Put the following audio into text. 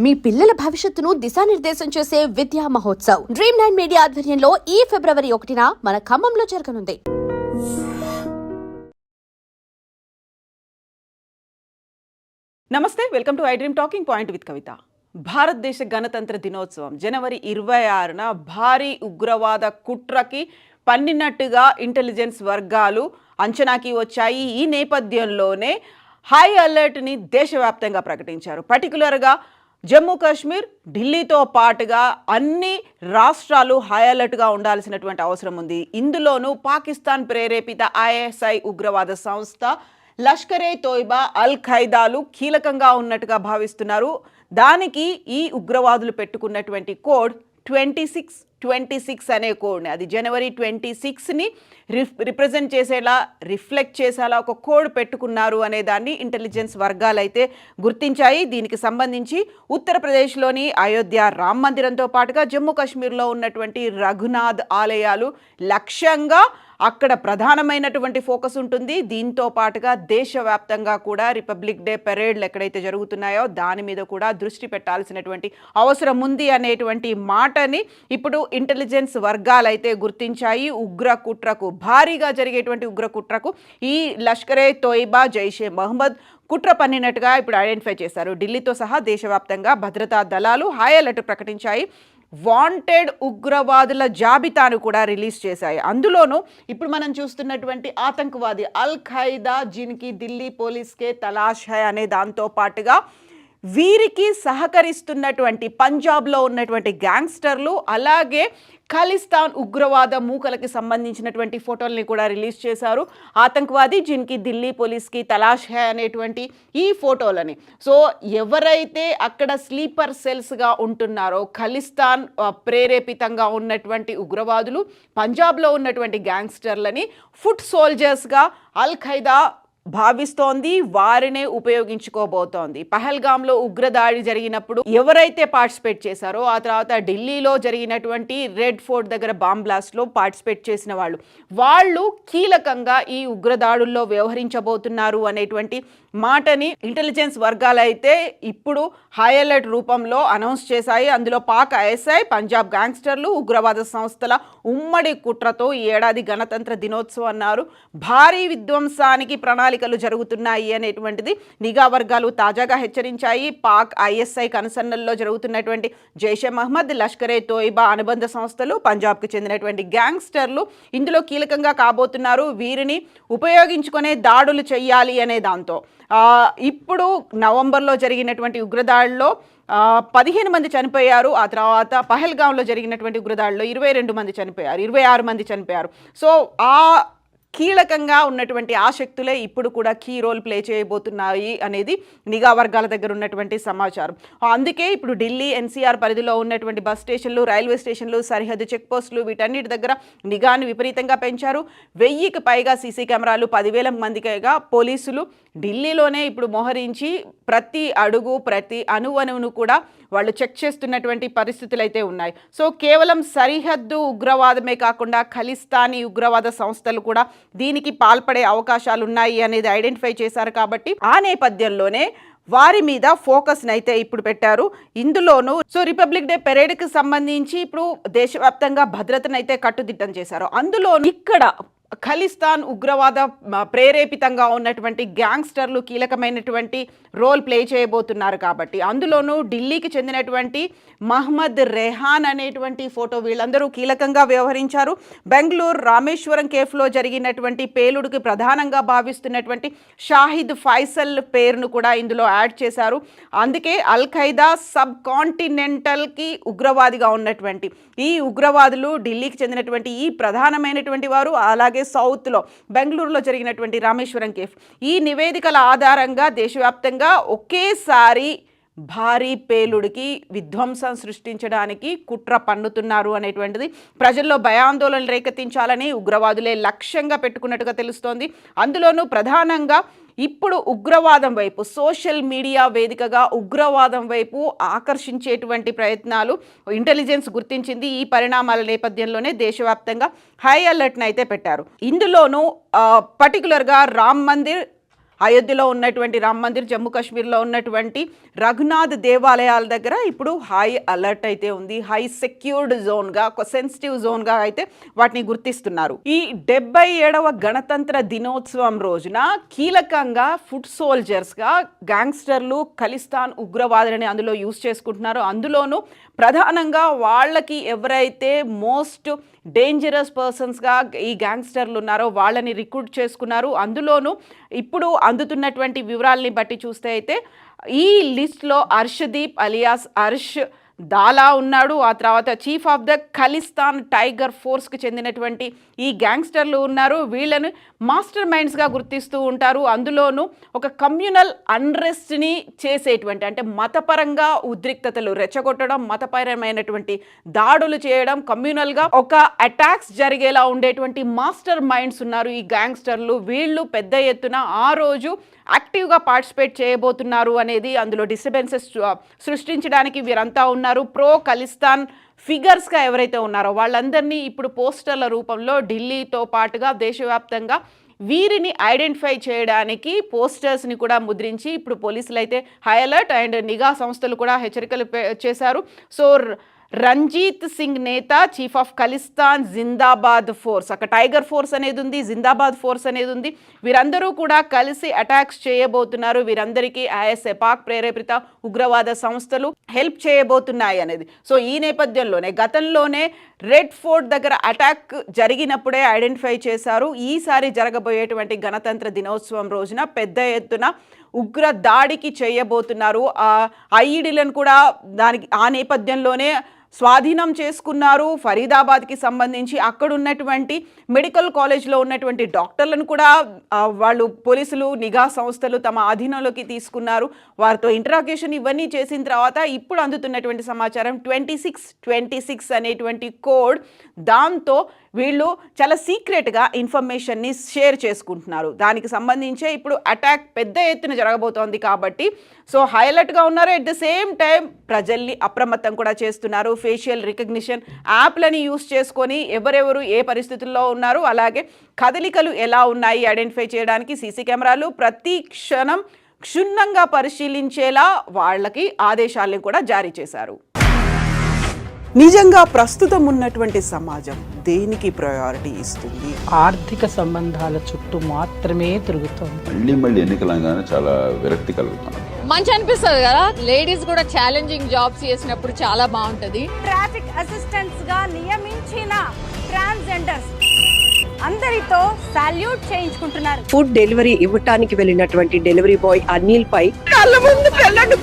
మీ పిల్లల భవిష్యత్తును దిశానిర్దేశం చేసే విద్యా మహోత్సవ్ డ్రీమ్9 మీడియా ఆధ్వర్యంలో ఈ ఫిబ్రవరి 1న మన ఖమ్మంలో జరగనుంది. నమస్తే, welcome to I dream talking point with Kavitha. భారతదేశ గణతంత్ర దినోత్సవం జనవరి 26న భారీ ఉగ్రవాద కుట్రకి పన్నినట్టుగా ఇంటెలిజెన్స్ వర్గాలు అంచనాకి వచ్చాయి. ఈ నేపథ్యంలోనే హై అలర్ట్ని దేశవ్యాప్తంగా ప్రకటించారు. పర్టికులర్గా జమ్మూ కాశ్మీర్, ఢిల్లీతో పాటుగా అన్ని రాష్ట్రాలు హై అలర్ట్గా ఉండాల్సినటువంటి అవసరం ఉంది. ఇందులోనూ పాకిస్తాన్ ప్రేరేపిత ఐఎస్ఐ ఉగ్రవాద సంస్థ లష్కరే తోయిబా, అల్ ఖైదాలు కీలకంగా ఉన్నట్టుగా భావిస్తున్నారు. దానికి ఈ ఉగ్రవాదులు పెట్టుకున్నటువంటి కోడ్ 2626 అనే కోడ్ని, అది జనవరి 26ని రిప్రజెంట్ చేసేలా, రిఫ్లెక్ట్ చేసేలా ఒక కోడ్ పెట్టుకున్నారు అనే దాన్ని ఇంటెలిజెన్స్ వర్గాలు అయితే గుర్తించాయి. దీనికి సంబంధించి ఉత్తరప్రదేశ్లోని అయోధ్య రామ్ మందిరంతో పాటుగా జమ్మూ కాశ్మీర్లో ఉన్నటువంటి రఘునాథ్ ఆలయాలు లక్ష్యంగా అక్కడ ప్రధానమైనటువంటి ఫోకస్ ఉంటుంది. దీంతో పాటుగా దేశవ్యాప్తంగా కూడా రిపబ్లిక్ డే పెరేడ్లు ఎక్కడైతే జరుగుతున్నాయో దాని మీద కూడా దృష్టి పెట్టాల్సినటువంటి అవసరం ఉంది అనేటువంటి మాటని ఇప్పుడు ఇంటెలిజెన్స్ వర్గాలు అయితే గుర్తించాయి. ఉగ్ర కుట్రకు, భారీగా జరిగేటువంటి ఉగ్ర కుట్రకు ఈ లష్కరే తోయిబా, జైషే మహమ్మద్ కుట్ర పన్నినట్టుగా ఇప్పుడు ఐడెంటిఫై చేశారు. ఢిల్లీతో సహా దేశవ్యాప్తంగా భద్రతా దళాలు హై అలర్ట్ ప్రకటించాయి. వాంటెడ్ ఉగ్రవాదుల జాబితాను కూడా రిలీజ్ చేశాయి. అందులోనూ ఇప్పుడు మనం చూస్తున్నటువంటి ఆతంకవాది అల్ ఖైదా, జిన్కి ఢిల్లీ పోలీస్కే తలాష్ హై అనే దాంతో పాటుగా వీరికి సహకరిస్తున్నటువంటి పంజాబ్లో ఉన్నటువంటి గ్యాంగ్స్టర్లు, అలాగే ఖలిస్తాన్ ఉగ్రవాద మూకలకి సంబంధించినటువంటి ఫోటోల్ని కూడా రిలీజ్ చేశారు. ఆతంకవాది జిన్కి ఢిల్లీ పోలీస్కి తలాష్ హై అనేటువంటి ఈ ఫోటోలని, సో ఎవరైతే అక్కడ స్లీపర్ సెల్స్గా ఉంటున్నారో, ఖలిస్తాన్ ప్రేరేపితంగా ఉన్నటువంటి ఉగ్రవాదులు, పంజాబ్లో ఉన్నటువంటి గ్యాంగ్స్టర్లని ఫుట్ సోల్జర్స్గా అల్ ఖైదా భావిస్తోంది, వారినే ఉపయోగించుకోబోతోంది. పహల్గామ్లో ఉగ్రదాడి జరిగినప్పుడు ఎవరైతే పార్టిసిపేట్ చేశారో, ఆ తర్వాత ఢిల్లీలో జరిగినటువంటి రెడ్ ఫోర్ట్ దగ్గర బాంబ్ బ్లాస్ట్లో పార్టిసిపేట్ చేసిన వాళ్ళు కీలకంగా ఈ ఉగ్రదాడుల్లో వ్యవహరించబోతున్నారు అనేటువంటి మాటని ఇంటెలిజెన్స్ వర్గాలు అయితే ఇప్పుడు హై అలర్ట్ రూపంలో అనౌన్స్ చేశాయి. అందులో పాక్ ఐఎస్ఐ, పంజాబ్ గ్యాంగ్స్టర్లు, ఉగ్రవాద సంస్థల ఉమ్మడి కుట్రతో ఈ ఏడాది గణతంత్ర దినోత్సవం అన్నారు. భారీ విధ్వంసానికి ప్రణాళికలు జరుగుతున్నాయి అనేటువంటిది నిఘా వర్గాలు తాజాగా హెచ్చరించాయి. పాక్ ఐఎస్ఐ కనుసన్నల్లో జరుగుతున్నటువంటి జైషే మహమ్మద్, లష్కరే తోయిబా అనుబంధ సంస్థలు, పంజాబ్కు చెందినటువంటి గ్యాంగ్స్టర్లు ఇందులో కీలకంగా కాబోతున్నారు. వీరిని ఉపయోగించుకునే దాడులు చెయ్యాలి అనే దాంతో ఇప్పుడు నవంబర్లో జరిగినటువంటి ఉగ్రదాడిలో 15 మంది చనిపోయారు. ఆ తర్వాత పహల్గాంలో జరిగినటువంటి ఉగ్రదాడిలో 22 మంది చనిపోయారు, 26 మంది చనిపోయారు. సో ఆ కీలకంగా ఉన్నటువంటి ఆ శక్తులే ఇప్పుడు కూడా కీ రోల్ ప్లే చేయబోతున్నాయి అనేది నిఘా వర్గాల దగ్గర ఉన్నటువంటి సమాచారం. అందుకే ఇప్పుడు ఢిల్లీ ఎన్సీఆర్ పరిధిలో ఉన్నటువంటి బస్ స్టేషన్లు, రైల్వే స్టేషన్లు, సరిహద్దు చెక్ పోస్టులు, వీటన్నిటి దగ్గర నిఘాను విపరీతంగా పెంచారు. 1000కి పైగా సీసీ కెమెరాలు, 10,000 మందికిగా పోలీసులు ఢిల్లీలోనే ఇప్పుడు మోహరించి ప్రతి అడుగు, ప్రతి అణువణువును కూడా వాళ్ళు చెక్ చేస్తున్నటువంటి పరిస్థితులు అయితే ఉన్నాయి. సో కేవలం సరిహద్దు ఉగ్రవాదమే కాకుండా ఖలిస్తానీ ఉగ్రవాద సంస్థలు కూడా దీనికి పాల్పడే అవకాశాలు ఉన్నాయి అనేది ఐడెంటిఫై చేశారు. కాబట్టి ఆ నేపథ్యంలోనే వారి మీద ఫోకస్ని అయితే ఇప్పుడు పెట్టారు. ఇందులోనూ సో రిపబ్లిక్ డే పెరేడ్కి సంబంధించి ఇప్పుడు దేశవ్యాప్తంగా భద్రతను అయితే కట్టుదిట్టం చేశారు. అందులో ఇక్కడ ఖలిస్తాన్ ఉగ్రవాద ప్రేరేపితంగా ఉన్నటువంటి గ్యాంగ్స్టర్లు కీలకమైనటువంటి రోల్ ప్లే చేయబోతున్నారు. కాబట్టి అందులోనూ ఢిల్లీకి చెందినటువంటి మహమ్మద్ రెహాన్ అనేటువంటి ఫోటో, వీళ్ళందరూ కీలకంగా వ్యవహరించారు. బెంగళూరు రామేశ్వరం కేఫ్లో జరిగినటువంటి పేలుడుకి ప్రధానంగా భావిస్తున్నటువంటి షాహిద్ ఫైసల్ పేరును కూడా ఇందులో యాడ్ చేశారు. అందుకే అల్ ఖైదా సబ్ కాంటినెంటల్కి ఉగ్రవాదిగా ఉన్నటువంటి ఈ ఉగ్రవాదులు ఢిల్లీకి చెందినటువంటి ఈ ప్రధానమైనటువంటి వారు, అలాగే సౌత్లో బెంగళూరులో జరిగినటువంటి రామేశ్వరం కేఫ్, ఈ నివేదికల ఆధారంగా దేశవ్యాప్తంగా ఒకేసారి భారీ పేలుడికి విధ్వంసం సృష్టించడానికి కుట్ర పన్నుతున్నారు అనేటువంటిది ప్రజల్లో భయాందోళనలు రేకెత్తించాలని ఉగ్రవాదులే లక్ష్యంగా పెట్టుకున్నట్టుగా తెలుస్తోంది. అందులోనూ ప్రధానంగా ఇప్పుడు ఉగ్రవాదం వైపు, సోషల్ మీడియా వేదికగా ఉగ్రవాదం వైపు ఆకర్షించేటువంటి ప్రయత్నాలు ఇంటెలిజెన్స్ గుర్తించింది. ఈ పరిణామాల నేపథ్యంలోనే దేశవ్యాప్తంగా హై అలర్ట్ని అయితే పెట్టారు. ఇందులోనూ పర్టికులర్గా రామ్ మందిర్, అయోధ్యలో ఉన్నటువంటి రామ్ మందిర్, జమ్మూ కాశ్మీర్లో ఉన్నటువంటి రఘునాథ్ దేవాలయాల దగ్గర ఇప్పుడు హై అలర్ట్ అయితే ఉంది. హై సెక్యూర్డ్ జోన్గా, ఒక సెన్సిటివ్ జోన్గా అయితే వాటిని గుర్తిస్తున్నారు. ఈ 77వ గణతంత్ర దినోత్సవం రోజున కీలకంగా ఫుట్ సోల్జర్స్గా గ్యాంగ్స్టర్లు ఖలిస్తాన్ ఉగ్రవాదులని అందులో యూజ్ చేసుకుంటున్నారు. అందులోనూ ప్రధానంగా వాళ్ళకి ఎవరైతే మోస్ట్ డేంజరస్ పర్సన్స్గా ఈ గ్యాంగ్స్టర్లు ఉన్నారో వాళ్ళని రిక్రూట్ చేసుకున్నారు. అందులోనూ ఇప్పుడు అందుతున్నటువంటి వివరాలని బట్టి చూస్తే అయితే ఈ లిస్ట్లో అర్షదీప్ అలియాస్ అర్ష్ దాలా ఉన్నాడు. ఆ తర్వాత chief of the Khalistan tiger ఫోర్స్కి చెందినటువంటి ఈ గ్యాంగ్స్టర్లు ఉన్నారు. వీళ్ళని మాస్టర్ మైండ్స్గా గుర్తిస్తూ ఉంటారు. అందులోనూ ఒక కమ్యూనల్ అన్రెస్ట్ని చేసేటువంటి, అంటే మతపరంగా ఉద్రిక్తతలు రెచ్చగొట్టడం, మతపరమైనటువంటి దాడులు చేయడం, కమ్యూనల్గా ఒక అటాక్స్ జరిగేలా ఉండేటువంటి మాస్టర్ మైండ్స్ ఉన్నారు ఈ గ్యాంగ్స్టర్లు. వీళ్ళు పెద్ద ఎత్తున ఆ రోజు యాక్టివ్గా పార్టిసిపేట్ చేయబోతున్నారు అనేది అందులో డిస్టర్బెన్సెస్ సృష్టించడానికి వీరంతా ఉన్నారు. ప్రో ఖలిస్తాన్ ఫిగర్స్గా ఎవరైతే ఉన్నారో వాళ్ళందరినీ ఇప్పుడు పోస్టర్ల రూపంలో ఢిల్లీతో పాటుగా దేశవ్యాప్తంగా వీరిని ఐడెంటిఫై చేయడానికి పోస్టర్స్ని కూడా ముద్రించి ఇప్పుడు పోలీసులు అయితే హై అలర్ట్ అండ్ నిఘా సంస్థలు కూడా హెచ్చరికలు చేశారు. సో రంజీత్ సింగ్ నేత, chief of Khalistan Zindabad force, అక్కడ టైగర్ ఫోర్స్ అనేది ఉంది, జిందాబాద్ ఫోర్స్ అనేది ఉంది. వీరందరూ కూడా కలిసి అటాక్స్ చేయబోతున్నారు. వీరందరికీ ఐఎస్ఐ పాక్ ప్రేరేపిత ఉగ్రవాద సంస్థలు హెల్ప్ చేయబోతున్నాయి అనేది. సో ఈ నేపథ్యంలోనే గతంలోనే రెడ్ ఫోర్ట్ దగ్గర అటాక్ జరిగినప్పుడే ఐడెంటిఫై చేశారు. ఈసారి జరగబోయేటువంటి గణతంత్ర దినోత్సవం రోజున పెద్ద ఎత్తున ఉగ్ర దాడికి చేయబోతున్నారు. ఐఈడీలను కూడా ఆ నేపథ్యంలోనే స్వాధీనం చేసుకున్నారు. ఫరీదాబాద్కి సంబంధించి అక్కడ ఉన్నటువంటి మెడికల్ కాలేజ్లో ఉన్నటువంటి డాక్టర్లను కూడా వాళ్ళు పోలీసులు, నిఘా సంస్థలు తమ అధీనంలోకి తీసుకున్నారు. వారితో ఇంటరాగేషన్ ఇవన్నీ చేసిన తర్వాత ఇప్పుడు అందుతున్నటువంటి సమాచారం 2626 అనేటువంటి కోడ్, దాంతో వీళ్ళు చాలా సీక్రెట్గా ఇన్ఫర్మేషన్ని షేర్ చేసుకుంటున్నారు. దానికి సంబంధించే ఇప్పుడు అటాక్ పెద్ద ఎత్తున జరగబోతోంది కాబట్టి సో హైలైట్గా ఉన్నారు. ఎట్ ద సేమ్ టైం ప్రజల్ని అప్రమత్తం కూడా చేస్తున్నారు. ఫేషియల్ రికగ్నిషన్ యాప్లని యూస్ చేసుకొని ఎవరెవరు ఏ పరిస్థితుల్లో ఉన్నారు, అలాగే కదలికలు ఎలా ఉన్నాయి ఐడెంటిఫై చేయడానికి సీసీ కెమెరాలు ప్రతి క్షణం క్షుణ్ణంగా పరిశీలించేలా వాళ్ళకి ఆదేశాలను కూడా జారీ చేశారు. నిజంగా ప్రస్తుతం ఉన్నటువంటి సమాజం దేనికి ప్రయారిటీ ఇస్తుంది? ఆర్థిక సంబంధాల చుట్టూ మాత్రమే తిరుగుతోంది. మళ్ళీ ఎన్నికలంగానే చాలా విరక్తి కలుగుతాను. మంచి అనిపిస్తుంది కదా, లేడీస్ కూడా ఛాలెంజింగ్ జాబ్స్ చేసినప్పుడు చాలా బాగుంటది. ట్రాఫిక్ అసిస్టెంట్స్ గా నియమించిన ట్రాన్స్జెండర్స్ అందరితో సాల్యూట్ చేయించుకుంటున్నారు. ఫుడ్ డెలివరీ ఇవ్వటానికి వెళ్ళినటువంటి డెలివరీ బాయ్ అనిల్ పై కళ్ళ ముందు పెళ్ళండి